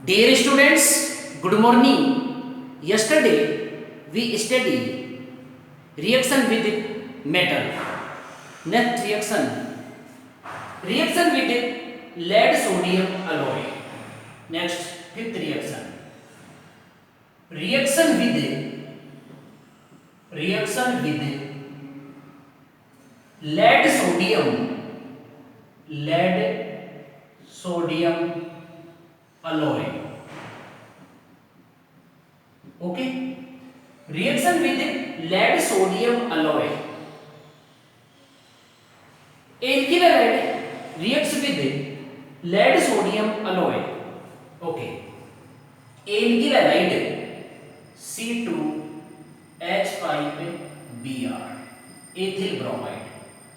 Dear students, good morning. Yesterday we studied reaction with metal. Next reaction with lead sodium alloy. Next fifth reaction with lead sodium alloy. Okay, reaction with lead sodium alloy. Alkyl halide reacts with lead sodium alloy. Okay, alkyl halide C2H5Br ethyl bromide.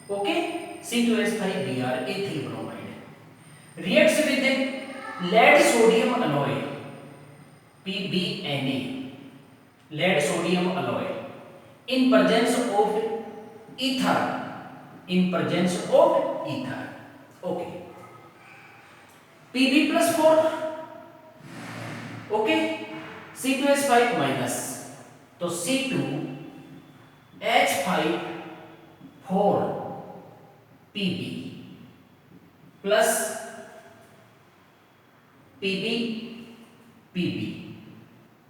Okay, C2H5Br ethyl bromide reacts with lead sodium alloy PbNa, lead sodium alloy in presence of ether. Okay, Pb plus 4. Okay, C2H5 minus, तो C2H5 4 Pb plus Pb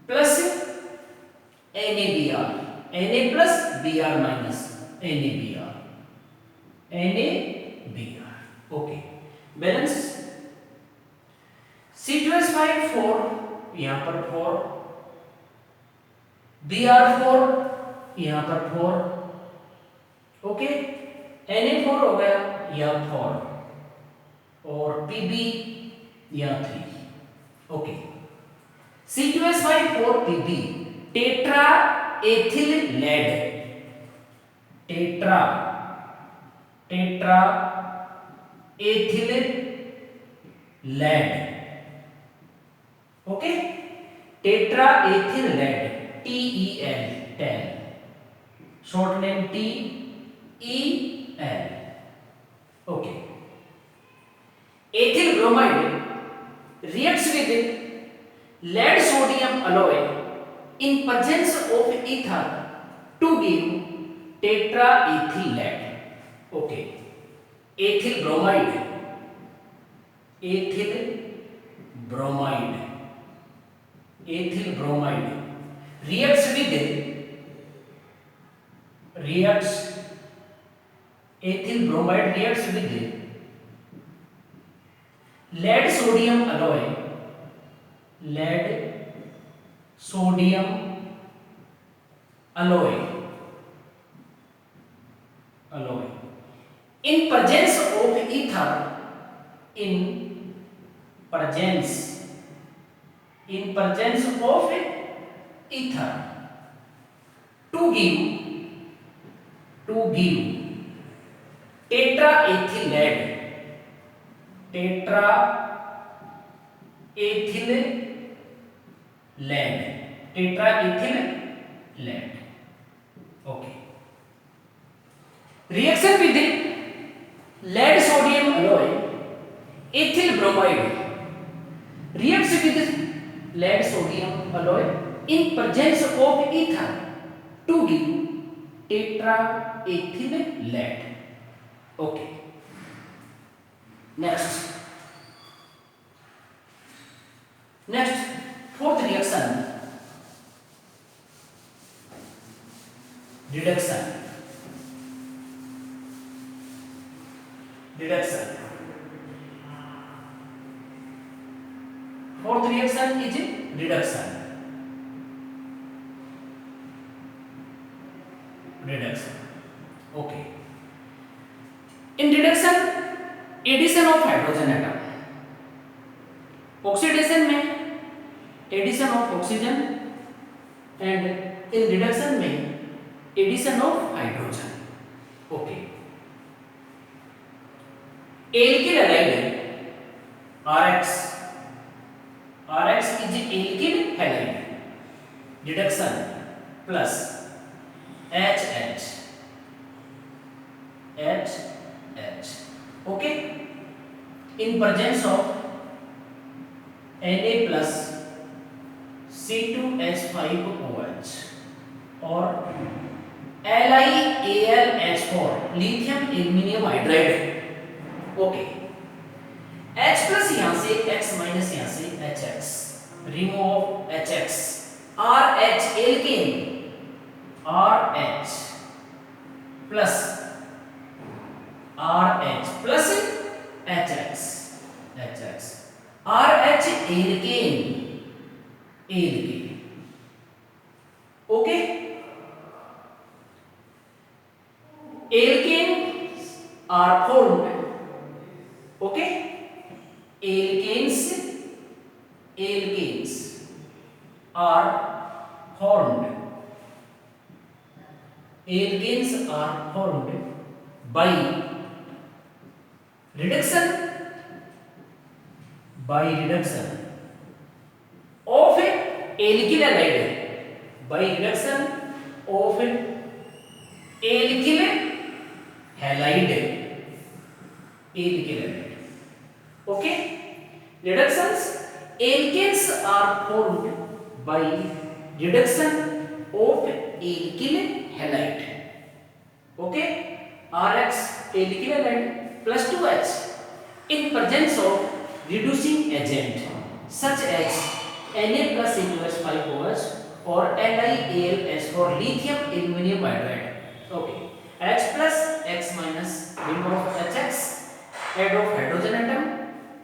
plus NaBr, Na plus Br minus NaBr. Okay, balance C2H5 4, यहां पर 4, Br4 यहां पर 4. Okay, Na4 हो गया यह 4 और Pb यह 3. Okay, C2H5 4 Pb tetra ethyl lead, tetra ethyl lead. Okay, tetra ethyl lead TeL, TEL, short name TeL. Okay, ethyl bromide reacts with lead sodium alloy in presence of ether to give tetraethyl lead. Okay, ethyl bromide ethyl bromide reacts with ethyl bromide reacts with lead sodium alloy in presence of ether to give tetraethyl lead, tetraethyl lead. Okay, reaction with lead sodium alloy ethyl bromide reacts with lead sodium alloy in presence of ether to give tetraethyl lead. Okay, next fourth reaction, reduction. Fourth reaction is reduction. Okay, in reduction addition of hydrogen atom, oxidation में addition of oxygen and in reduction में addition of hydrogen. Okay, alkyl halide RX is alkyl halide reduction plus HH. Okay, in presence of Na plus C2H5OH और LiAlH4 lithium aluminium hydride. Okay, H plus यहां से X minus यहां से HX, remove HX, RH alkane, RH plus HX, RH alkane, okay. Alkanes are formed, okay? Alkanes are formed. Alkanes are formed by reduction of alkyl halide, by reduction of alkyl halide, okay? Reductions, alkanes are formed by reduction of alkyl halide, okay? RH alkyl halide plus 2H in presence of reducing agent such as Na plus C2H5OH or LiAlH4 lithium aluminum hydride, okay? H plus X minus, remove HX, add of hydrogen atom,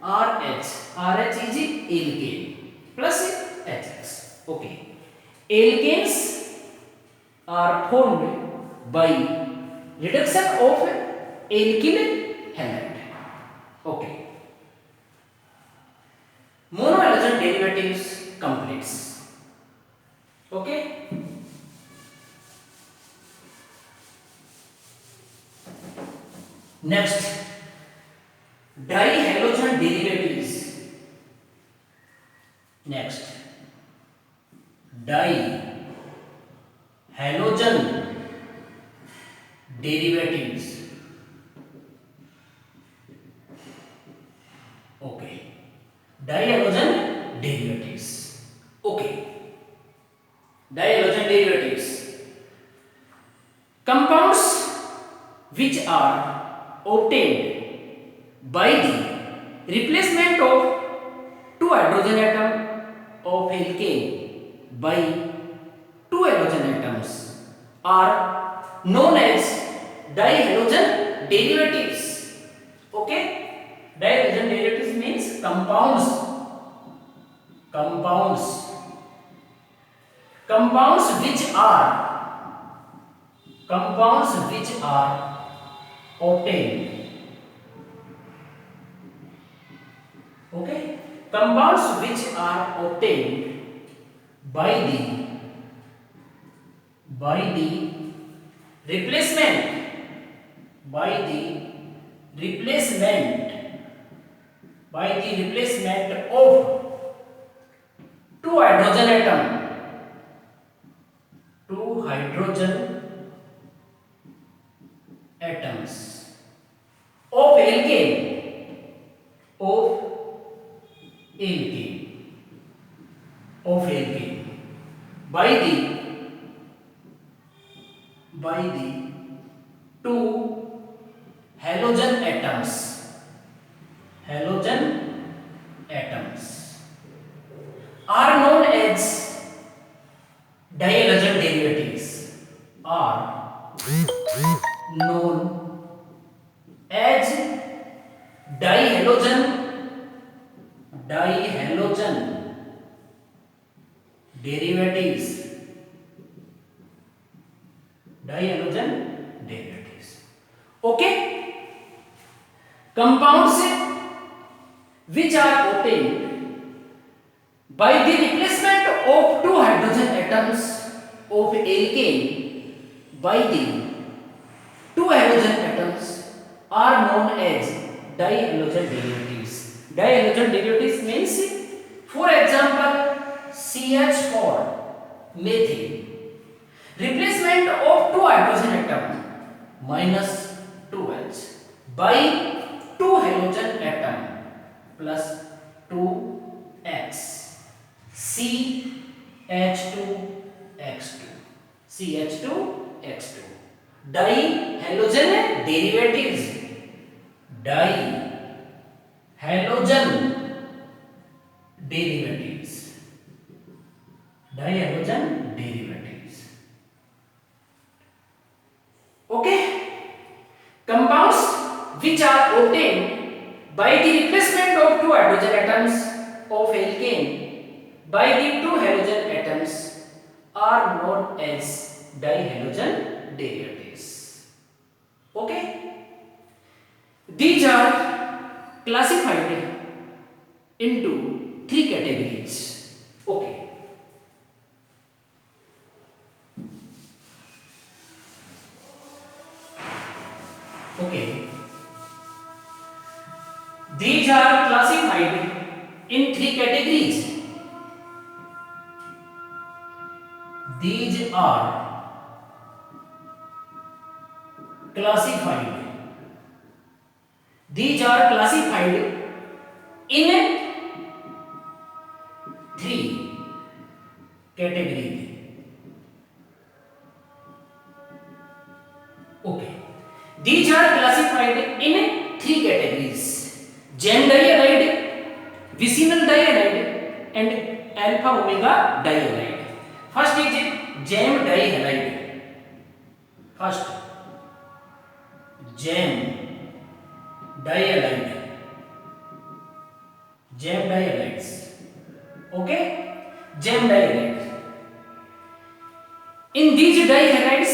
RH is alkane plus HX, okay? Alkanes are formed by reduction of alkyl halide, okay? Monohalogen derivatives completes, okay? Next, dihalogen derivatives. Next, dihalogen derivatives, okay? Dihalogen derivatives, okay? Dihalogen derivatives, compounds which are obtained by the replacement of two hydrogen atom of alkane by two halogen atoms are known as dihalogen derivatives, okay? Dihalogen derivatives means compounds which are obtained, okay? Compounds which are obtained by the replacement of two hydrogen atoms of alkane by the two halogen atoms are known as dihalogen derivatives, are known as dihalogen derivatives, okay? Compounds which are obtained by the replacement of two hydrogen atoms of alkane by the two halogen atoms are known as dihalogen derivatives. Dihalogen derivatives means, for example, CH4 methane, replacement of two hydrogen atom minus 2H by two halogen atom plus 2H, CH2X2, CH2X2. Dihalogen derivatives, dihalogen derivatives, dihalogen derivatives. Okay, compounds which are obtained by the replacement of two hydrogen atoms of alkane by the two halogen atoms are known as dihalogen derivatives. Okay, these are classified into three categories. Okay, okay, these are classified in three categories. These are classified. These are classified in three categories. Okay, these are classified in three categories: gem dihalide, vicinal dihalide, and alpha omega dihalide. First is gem dihalide. First, gem dihalide. Gem dihalides. Okay, gem dihalides. In these dihalides,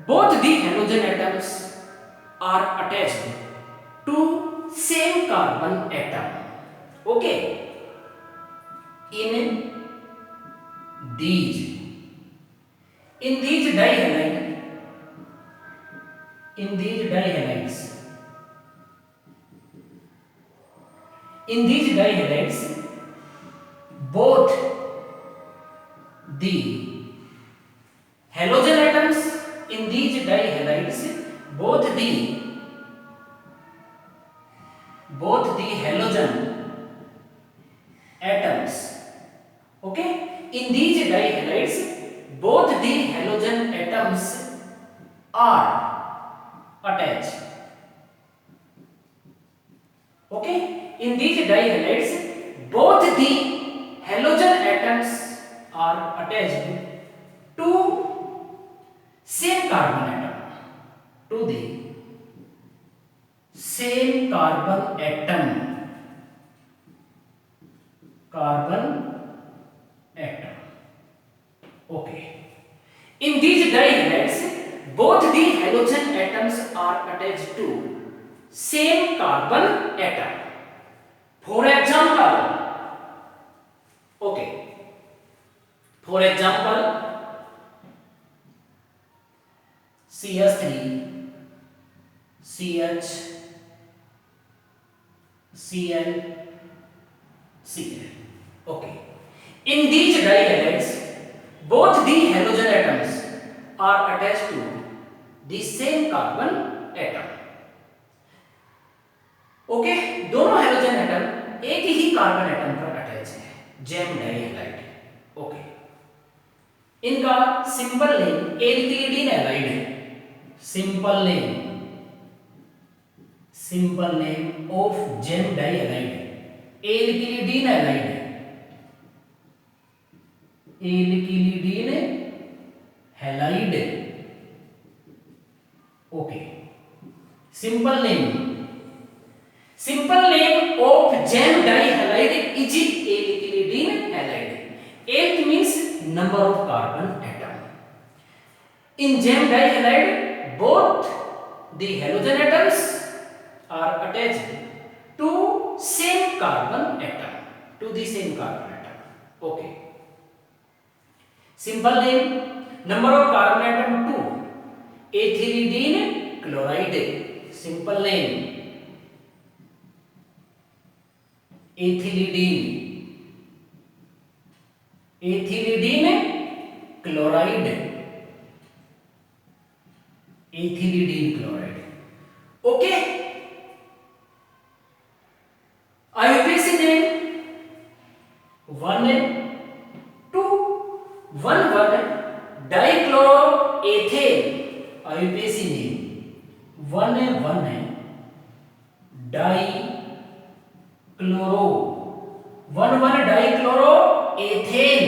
both the halogen atoms are attached to same carbon atom. Okay, in these dihalides, in these dihalides, both the halogen atoms, in these dihalides, both the halogen atoms, okay, in these dihalides, both the halogen atoms are attached. Okay, in these dihalides, both the halogen atoms are attached to same carbon atom, to the same carbon atom, Okay, in these dihalides, both the halogen atoms are attached to same carbon atom. For example, okay, for example, CH3, CH, Cl, Cl. Okay, in these dihalides, both the halogen atoms are attached to the same carbon atom. Okay, दोनों halogen atom एक ही carbon atom पर attach है, gem dihalide. Okay, इनका simple name alkylidene halide है. Simple name of gem dihalide alkylidene halide. Alkylidene halide. Okay, simple name of gem dihalide is alkylidine halide. Alk means number of carbon atom. In gem dihalide, both the halogen atoms are attached to same carbon atom, Okay, simple name, number of carbon atom 2, ethylidene chloride. Simple name, ethylidene chloride. Okay, IUPAC name 1 dichloro 1 dichloro ethane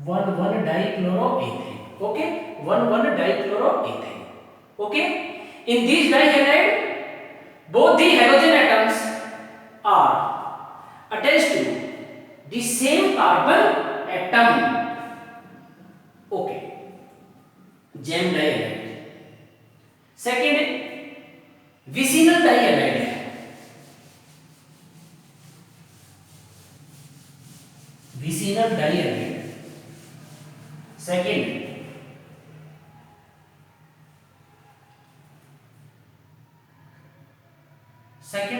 1 dichloro ethane okay 1 dichloro ethane okay in these dihalide both the halogen atoms are attached to the same carbon atom okay gem dihalide second vicinal dihalide second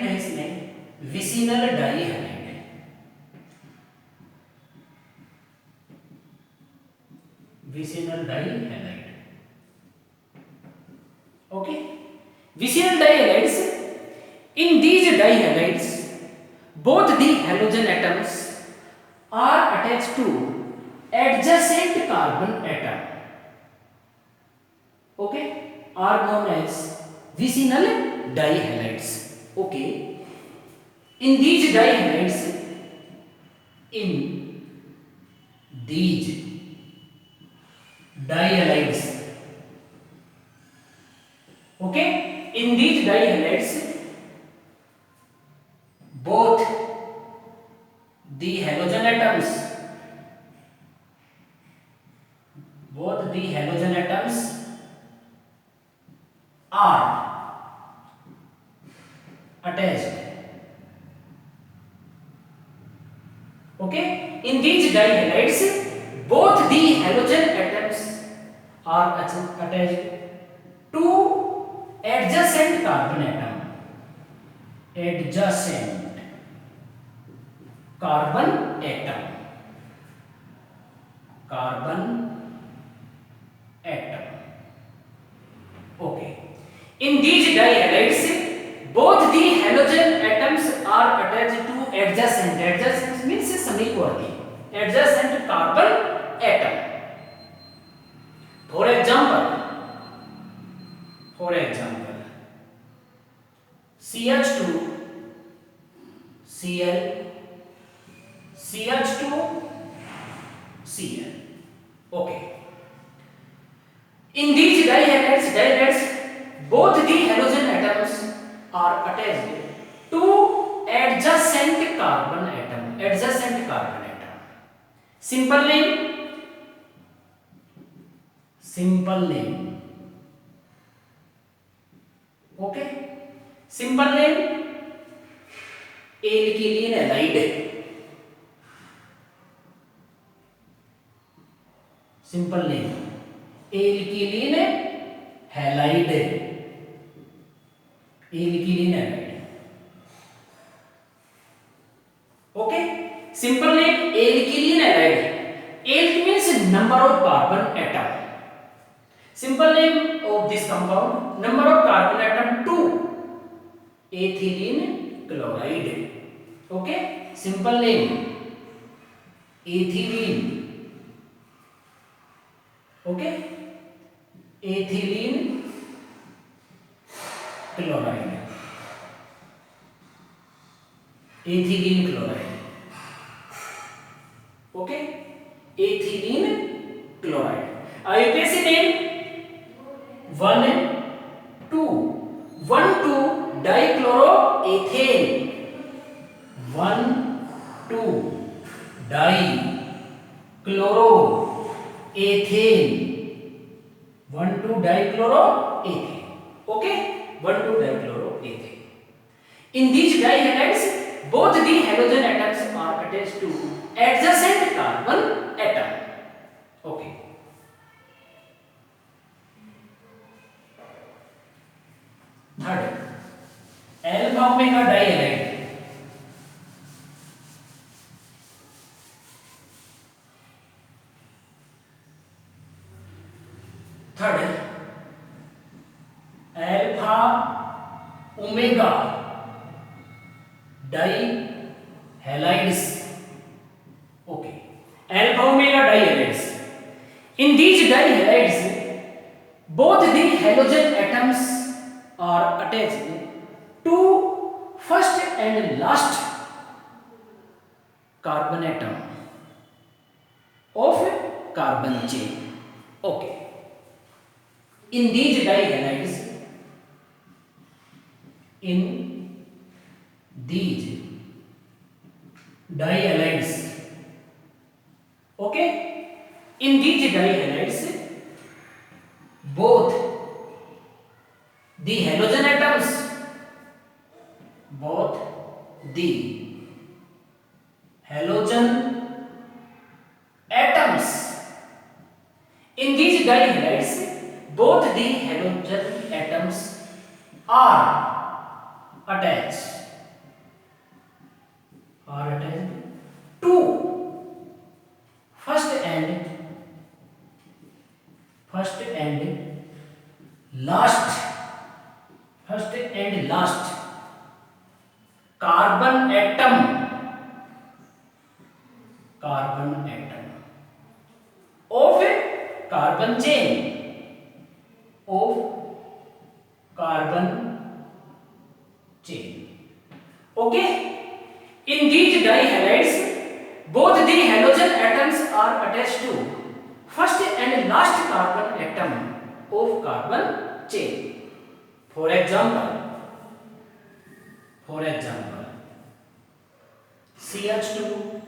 है इसमें vicinal डाइहैलाइड okay vicinal dihalides in these dihalides both the halogen atoms are attached to adjacent carbon atom okay are known as vicinal dihalides okay in these dihalides okay in these dihalides both the halogen atoms are attached okay in these dihalides both the halogen atoms are attached to adjacent carbon atom okay in these dihalides both the halogen atoms are attached to adjacent means समीपवर्ती adjacent carbon atom for example CH2 Cl CH2 Cl okay in these dihalides both the halogen atoms are attached to adjacent carbon atom simple name okay simple name alkyl halide simple name alkyl halide okay simple name alkyl halide alk means number of carbon atom simple name of this compound number of carbon atom 2 ethylene chloride okay simple name ethylene okay ethylene chloride okay ethylene chloride IUPAC name 1,2 dichloroethane 1,2 dichloroethane 1,2 dichloroethane okay 1,2 dichloroethane in these dihalides both the halogen atoms are attached to adjacent carbon atom okay third alpha omega dihalide alpha omega dihalides okay alpha omega dihalides in these dihalides both the halogen atoms are attached to first and last carbon atom of carbon chain. Okay. In these dihalides, okay, in these dihalides, both the halogen atoms, both the halogen atoms, in these dihalides, both the halogen atoms are attached to first and last carbon atom of carbon chain Okay, in these dihalides, both the halogen atoms are attached to first and last carbon atom of carbon chain. For example, CH2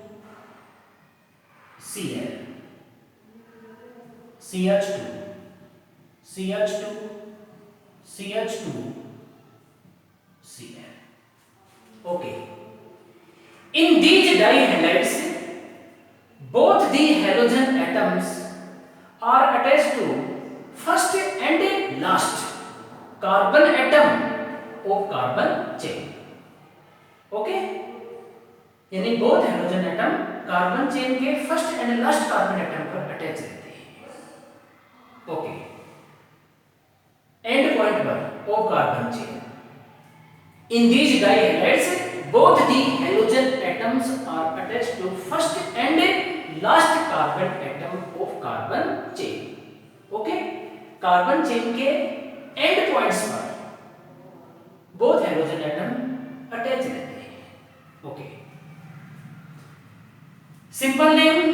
Cl, CH2 Cl. Okay. In these dihalides, both the halogen atoms are attached to first and last carbon atom of carbon chain. Okay? यानी both halogen atom carbon chain के first and last carbon atom पर attach रहते हैं. Okay. End point पर of carbon chain. In these dihalides, both the halogen atoms are attached to first and last carbon atom of carbon chain. Okay? Carbon chain के end points पर both halogen atom attached रहते हैं. Okay. Simple name.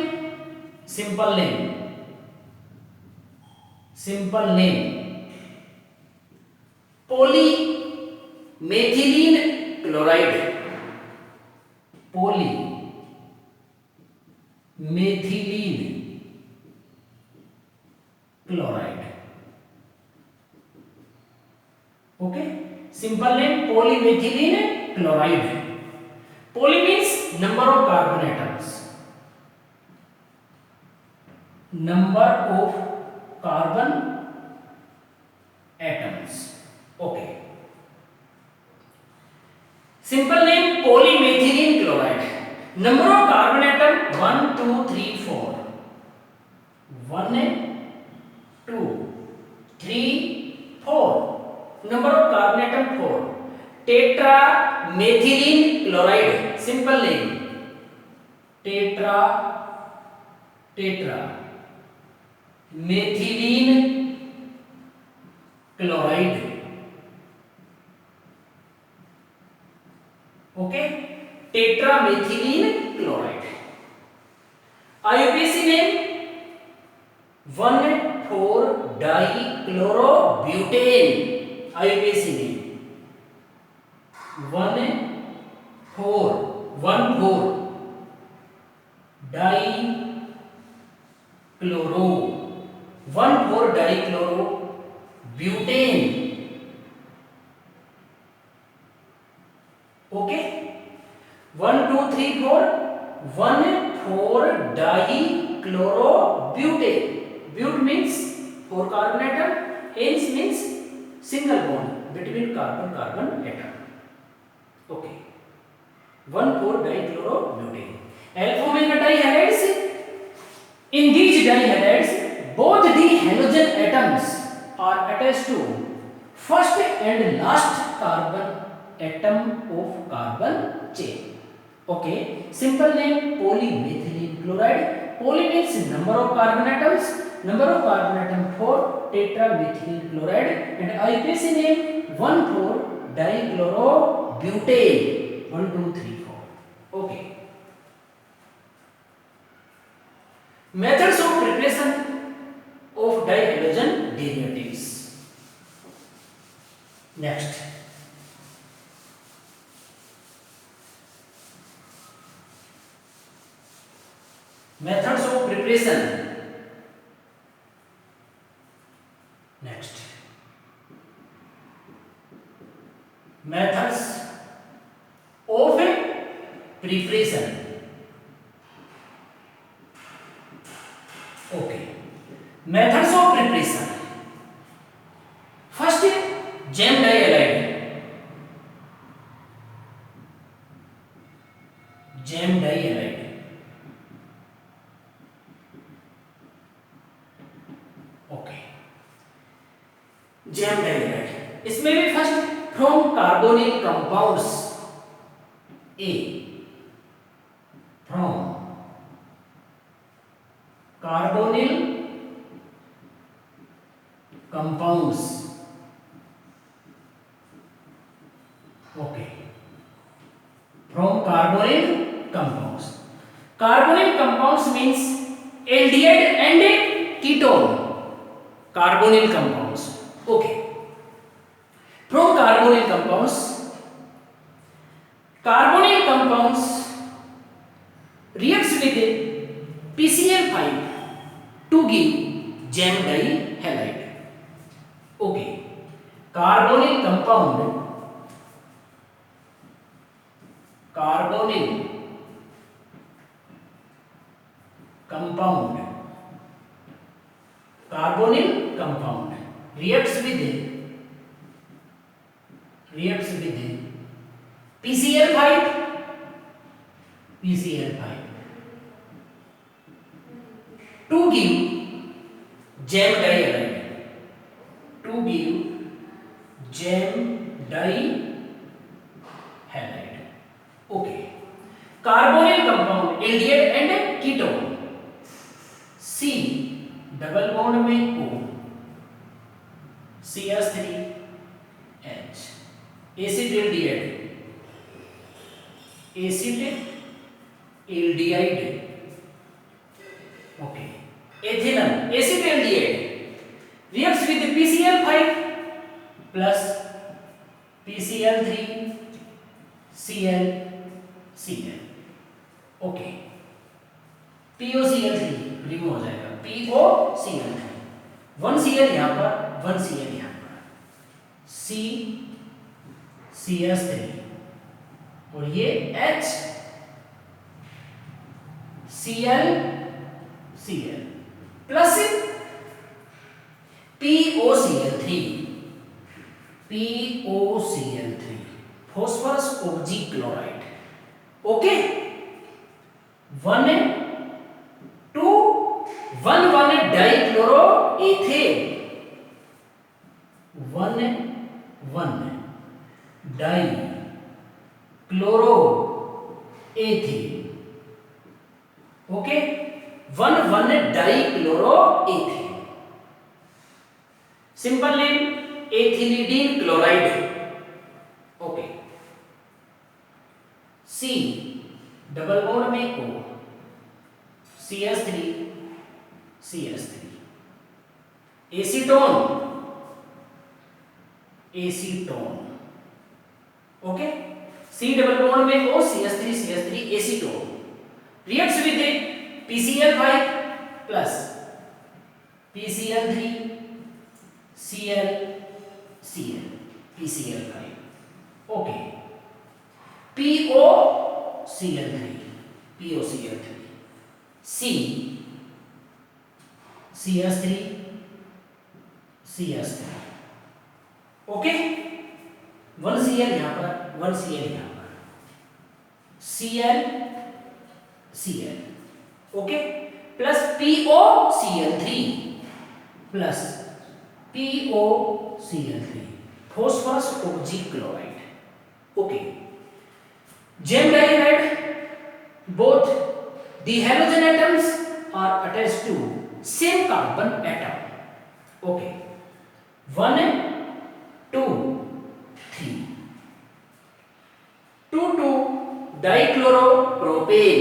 Polymethylene chloride. Okay, simple name polymethylene chloride. Poly means number of carbon atoms. Okay. Simple name polymethylene chloride. Number of carbon atom 1, 2, 3, 4. 1, 2, 3, 4. Number of carbon atom 4. Tetramethylene chloride. Simple name. Tetramethylene chloride. Okay, tetramethylene chloride. IUPAC name 1,4-dichlorobutane. IUPAC name 1,4-dichlorobutane. Okay, 1, 2, 3, 4. 1,4-dichlorobutane. But means 4 carbon atom. Ane means single bond between carbon atom. Okay, 1,4-dichlorobutane. Alpha-omega dihalides. In these dihalides, both the halogen atoms are attached to first and last carbon atom of carbon chain. Okay, simple name polymethylene chloride. Poly means number of carbon atoms. Number of carbon atom 4, tetramethylene chloride, and IUPAC name 1,4 dichlorobutane. 1 2 3 4. Okay. Methods of preparation of dihalogen derivatives. Next. Methods of preparation. Next. Methods of preparation. Okay. Methods of preparation. First, gem dihalide. Gem dihalide. Okay. Gem dihalide. इसमें भी first from carbonyl compounds A from carbonyl compounds okay from carbonyl compounds carbonyl compounds means aldehyde and ketone carbonyl compounds okay from carbonyl compounds reacts with PCl5 to give gem dihalide. Okay, carbonyl compound reacts with PCl5 to give gem dihalide. Okay. Carbonyl compound aldehyde and ketone. C double bond में O CH3H acid aldehyde okay ethanal acid aldehyde reacts with PCl5 plus PCl3 Cl okay POCl3 remove हो जाएगा POCl3 1 Cl यहां पर 1 Cl यहां पर CH3 और ये H Cl plus POCl3 phosphorus oxychloride okay 1 dichloroethane 1 dichloroethane okay 1 dichloroethane simple name ethylidene chloride okay C double bond में O CH3 acetone okay C double bond में O CH3 acetone reacts with PCl5 plus PCl3 Cl PCl5 okay POCl3 C CH3 okay 1 Cl यहां पर 1 Cl यहां पर Cl okay plus POCl3 phosphorus oxychloride okay gem dihalide both the halogen atoms are attached to same carbon atom okay 1 2 3 डाइक्लोरोप्रोपेन